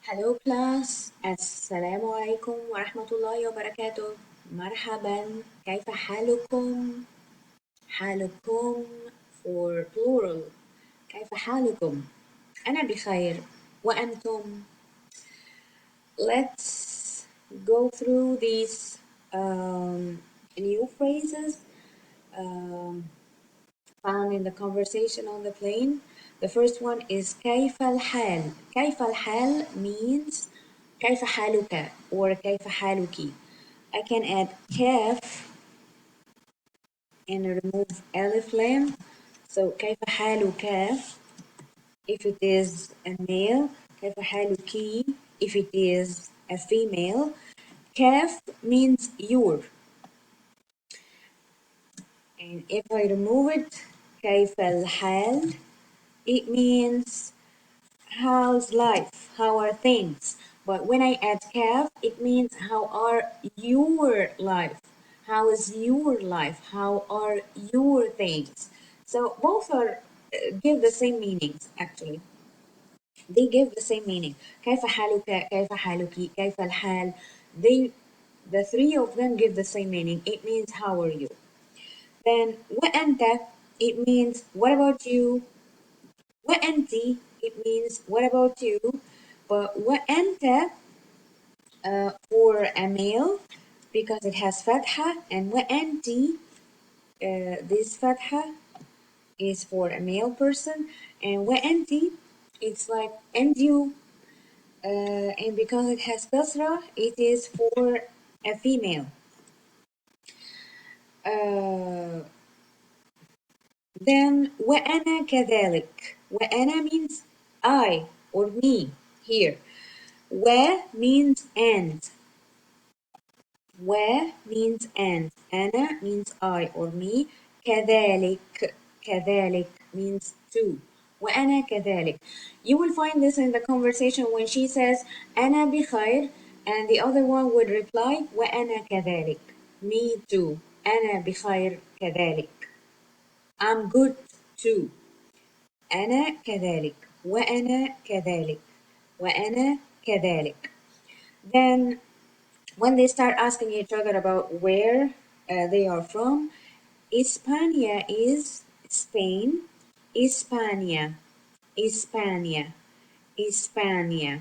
Hello class. Assalamu alaikum wa rahmatullahi wa barakatuh. مرحبا. كيف حالكم؟ حالكم for plural. كيف حالكم؟ أنا بخير. وأنتم? Let's go through these new phrases um, found in the conversation on the plane. The first one is كيف الحال. كيف الحال means كيف حالك or كيف حالك. I can add كاف and remove alif lam. So كيف حالك if it is a male, كيف حالك if it is a female. كاف means your. And if I remove it, كيف الحال, it means how's life, how are things. But when I add kaf, it means how are your life, how is your life, how are your things. So both are give the same meanings actually. They give the same meaning. كيف حالك, كيف حالك, كيف الحال. The three of them give the same meaning. It means how are you. Then وأنت, it means what about you. وأنت, it means what about you. But وأنت for a male because it has fatha, and وأنت this fatha is for a male person, and وأنت it's like and you, and because it has kasra it is for a female. Uh, then وأنا كذلك. وأنا means I or me here. و means and. و means and. أنا means I or me. كذلك. كذلك means too. وأنا كذلك. You will find this in the conversation when she says أنا بخير and the other one would reply وأنا كذلك. Me too. أنا بخير كذلك. I'm good too. أنا كذلك. وأنا كذلك. وأنا كذلك. Then when they start asking each other about where they are from, Hispania is Spain. Hispania, Hispania, Hispania.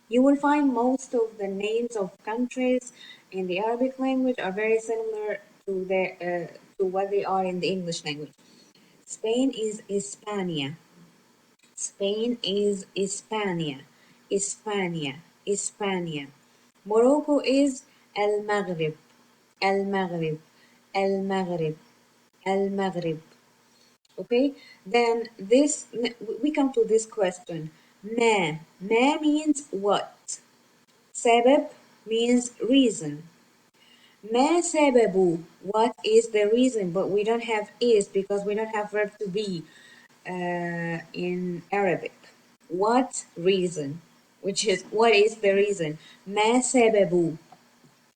You will find most of the names of countries in the Arabic language are very similar to what they are in the English language. Spain is Hispania. Spain is Hispania. Hispania, Hispania. Morocco is Al Maghrib. Al Maghrib. Al Maghrib. Al Maghrib. Okay, then this we come to this question. Ma means what? Sabab means reason. Ma sababu, what is the reason? But we don't have is because we don't have verb to be in Arabic. What reason? Which is what is the reason? Ma sababu.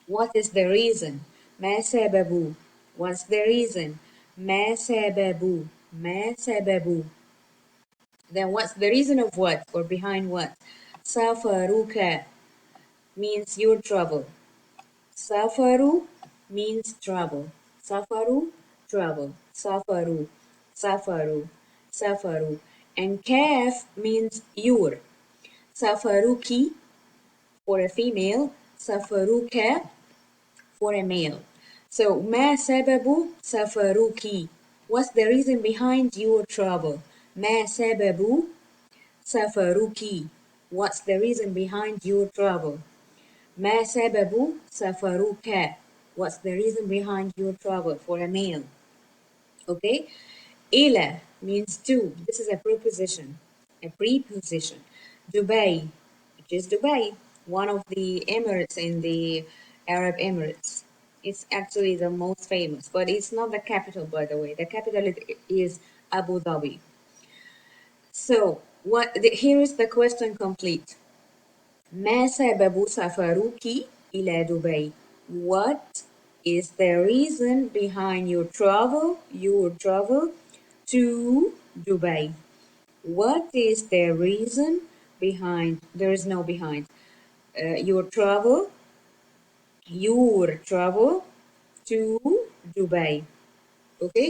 What is the reason? ما سبب. What's the reason? ما سبب. ما سبب. Then what's the reason of what or behind what? سافروك means your trouble. Safaru means trouble. Safaru, trouble. Safaru, safaru, safaru. And kaf means your. Safaruki for a female. Safaruka for a male. So, ما سبب سفرك? What's the reason behind your trouble? ما سبب سفرك? What's the reason behind your trouble? ما سبب سفرك? What's the reason behind your trouble for a male? Okay? إلى means to. This is a preposition. A preposition. Dubai, which is Dubai, one of the Emirates in the Arab Emirates. It's actually the most famous, but it's not the capital, by the way. The capital is Abu Dhabi. So, here is the question complete. ما سبب سفرك إلى دبي? What is the reason behind your travel to Dubai? What is the reason behind. There is no behind. Your travel to Dubai. Okay?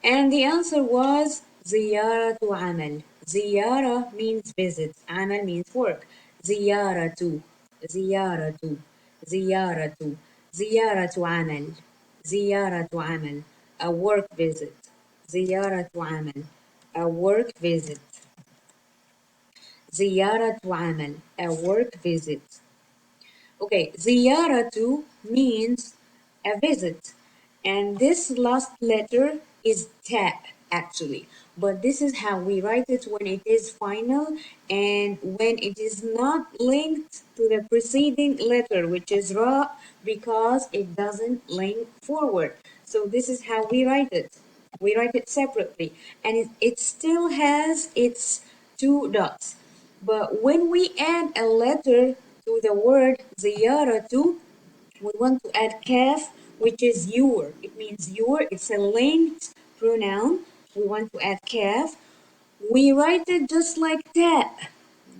And the answer was زيارة عمل. زيارة means visit. عمل means work. زيارة زيارة زيارة زيارة عمل. زيارة عمل. A work visit. زيارة عمل. A work visit. زيارة عمل. A work visit. Okay, ziyaratu means a visit, and this last letter is ta actually, but this is how we write it when it is final and when it is not linked to the preceding letter, which is ra, because it doesn't link forward. So this is how we write it. We write it separately, and it still has its two dots. But when we add a letter to the word ziyaratu, we want to add kaf, which is your. It means your. It's a linked pronoun. We want to add kaf. We write it just like ta,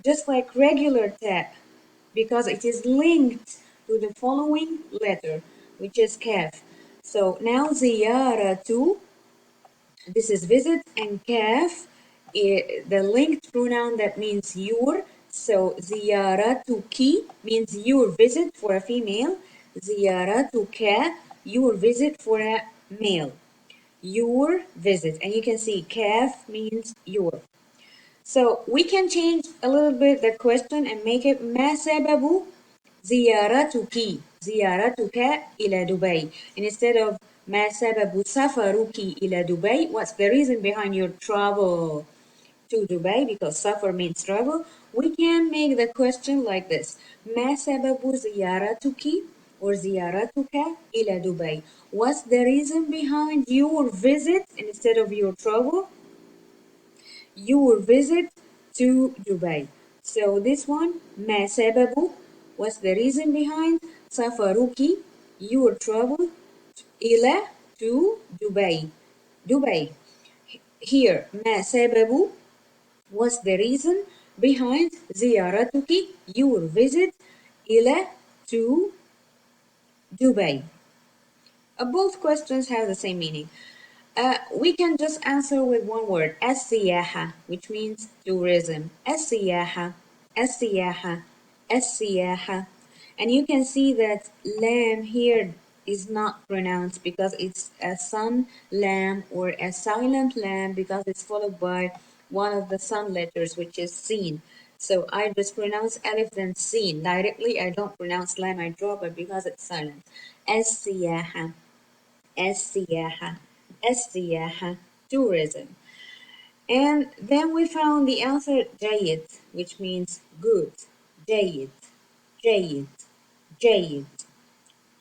just like regular ta, because it is linked to the following letter, which is kaf. So now ziyaratu, this is visit, and kaf, the linked pronoun that means your. So ziyaratuki means your visit for a female. Ziyaratuka, your visit for a male. Your visit. And you can see kaf means your. So we can change a little bit the question and make it ما سبب زيارتك زيارتك إلى دبي. And instead of ما سبب سفرك إلى دبي, what's the reason behind your travel to Dubai? Because safar means travel. We can make the question like this: ما سبب زيارتك or زيارتك إلى دبي? What's the reason behind your visit instead of your travel? Your visit to Dubai. So this one, ما سببه? What's the reason behind سفرك? Your travel إلى to Dubai. Dubai. Here, ما سببه? What's the reason behind زيارتك? Your visit إلى to Dubai. Both questions have the same meaning. We can just answer with one word, السياحة, which means tourism. السياحة, السياحة, السياحة. And you can see that lam here is not pronounced because it's a sun lam or a silent lam because it's followed by one of the sun letters, which is seen. So I just pronounce alif then seen. Directly, I don't pronounce lam, I drop it because it's silent. السياحة. السياحة السياحة tourism. And then we found the answer جيد, which means good. جيد جيد جيد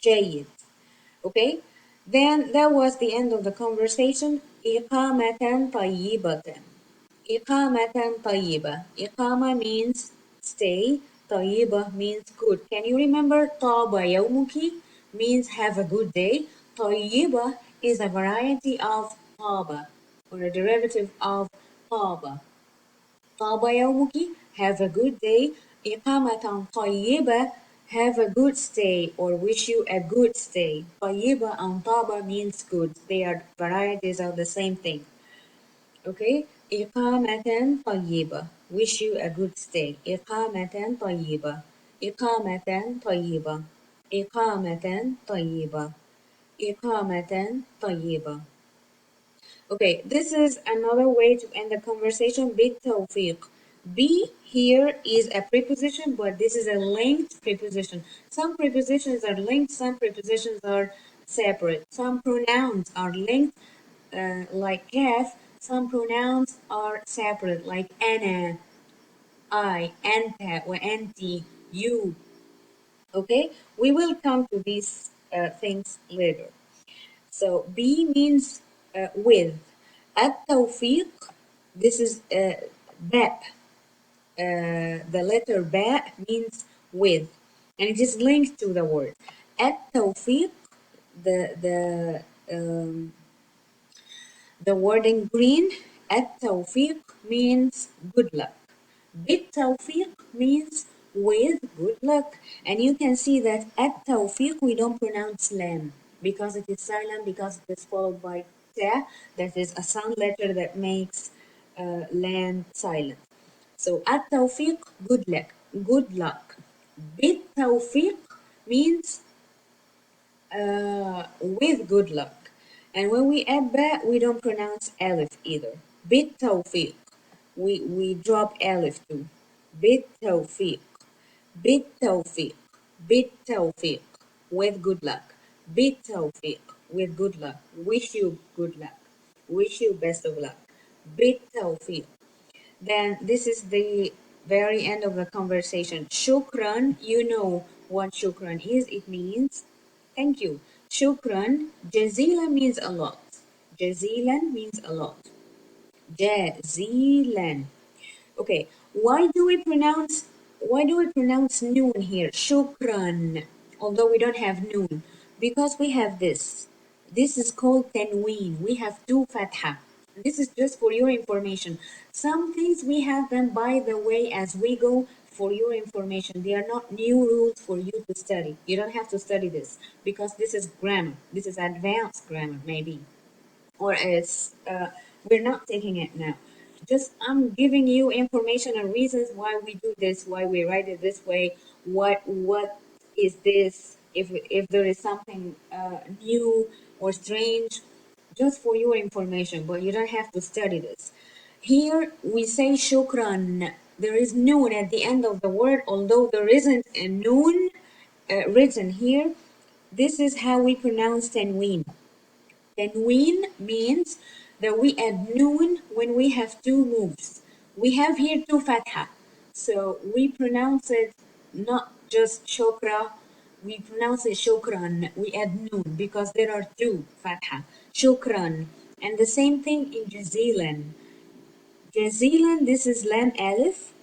جيد. Okay, then that was the end of the conversation. إقامة طيبة. إقامة طيبة. إقامة means stay. طيبة means good. Can you remember طاب يومك means have a good day. طيبة is a variety of طاب or a derivative of طاب. طاب يومك, have a good day. إقامة طيبة, have a good stay or wish you a good stay. طيبة and طاب means good. They are varieties of the same thing. Okay, إقامة طيبة. Wish you a good stay. إقامة طيبة. إقامة طيبة. إقامة طيبة. إقامة طيبة. Okay, this is another way to end the conversation. بالتوفيق. Be here is a preposition, but this is a linked preposition. Some prepositions are linked, some prepositions are separate. Some pronouns are linked, like kaf. Some pronouns are separate, like أنا, I, أنت, وأنتِ, you. Okay, we will come to these things later. So be means with. التوفيق, this is باء. The letter باء means with, and it is linked to the word. التوفيق, the word in green, التوفيق means good luck. بالتوفيق means with good luck. And you can see that at tawfiq we don't pronounce lam because it is silent, because it is followed by ta, that is a sound letter that makes lam silent. So at tawfiq, good luck, good luck. Bit tawfiq means with good luck. And when we add ba, we don't pronounce alif either. Bit tawfiq. We drop alif too. Bit tawfiq. Bit tawfiq. Bit tawfiq. With good luck. Bit tawfiq. With good luck. Wish you good luck. Wish you best of luck. Bit tawfiq. Then this is the very end of the conversation. Shukran, you know what shukran is. It means thank you. Shukran, jazilan means a lot. Jazilan means a lot. Jazilan. Okay, why do we pronounce noon here? Shukran. Although we don't have noon. Because we have this. This is called tanween. We have two fatha. This is just for your information. Some things we have them by the way as we go for your information. They are not new rules for you to study. You don't have to study this because this is grammar. This is advanced grammar maybe, or it's we're not taking it now. Just I'm giving you information and reasons why we do this, why we write it this way, what is this, if there is something new or strange, just for your information, but you don't have to study this. Here we say shukran. There is noon at the end of the word, although there isn't a noon written here. This is how we pronounce tanween. Tanween means that we add noon when we have two moves. We have here two fatha. So we pronounce it not just shokra, we pronounce it shukran. We add noon because there are two fatha. Shukran. And the same thing in jazilan. Jazilan, this is lam alif,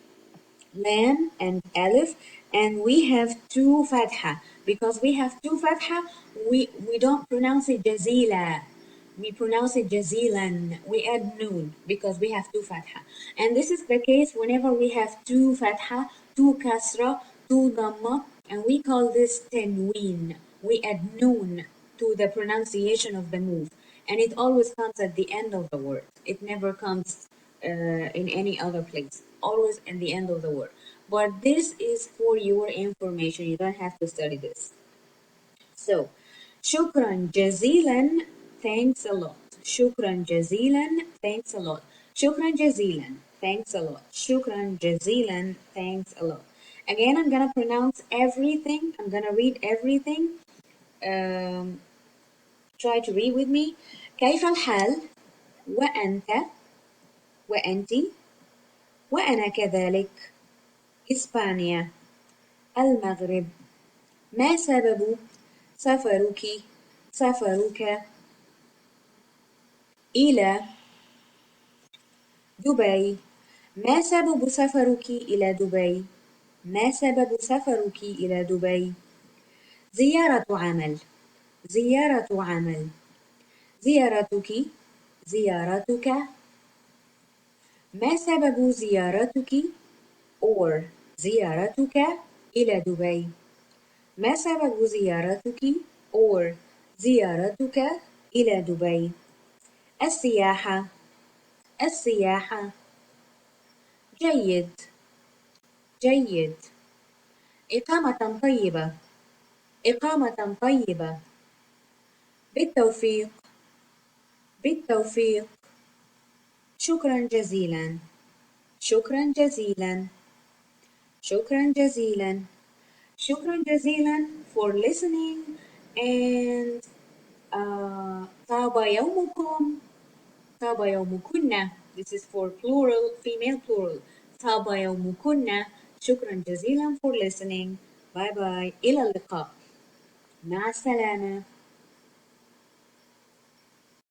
lam and alif, and we have two fatha. Because we have two fatha, we don't pronounce it jazila. We pronounce it jazilan. We add noon because we have two fatha. And this is the case whenever we have two fatha, two kasra, two dhamma, and we call this tanween. We add noon to the pronunciation of the move. And it always comes at the end of the word. It never comes in any other place. Always at the end of the word. But this is for your information. You don't have to study this. So, shukran jazilan, thanks a lot. Shukran jazilan, thanks a lot. Shukran jazilan, thanks a lot. Shukran jazilan, thanks a lot. Again, I'm gonna pronounce everything. I'm gonna read everything. Um, try to read with me. كيف الحال؟ وأنت؟ وأنت؟ وأنا كذلك. إسبانيا. المغرب. ما سبب سفرك؟ سفرك إلى دبي. ما سبب سفرك إلى دبي؟ ما سبب سفرك إلى دبي؟ زيارة عمل. زيارة عمل. زيارتك. زيارتك. ما سبب زيارتك or زيارتك إلى دبي؟ ما سبب زيارتك or زيارتك إلى دبي؟ السياحة. السياحة. جيد. جيد. إقامة طيبة. إقامة طيبة. بالتوفيق. بالتوفيق. شكرا جزيلا. شكرا جزيلا. شكرا جزيلا. شكرا جزيلا for listening, and طاب يومكم. طاب يومكن. This is for plural, female plural. طاب يومكن. شكرا جزيلا for listening. باي باي. إلى اللقاء. مع السلامة.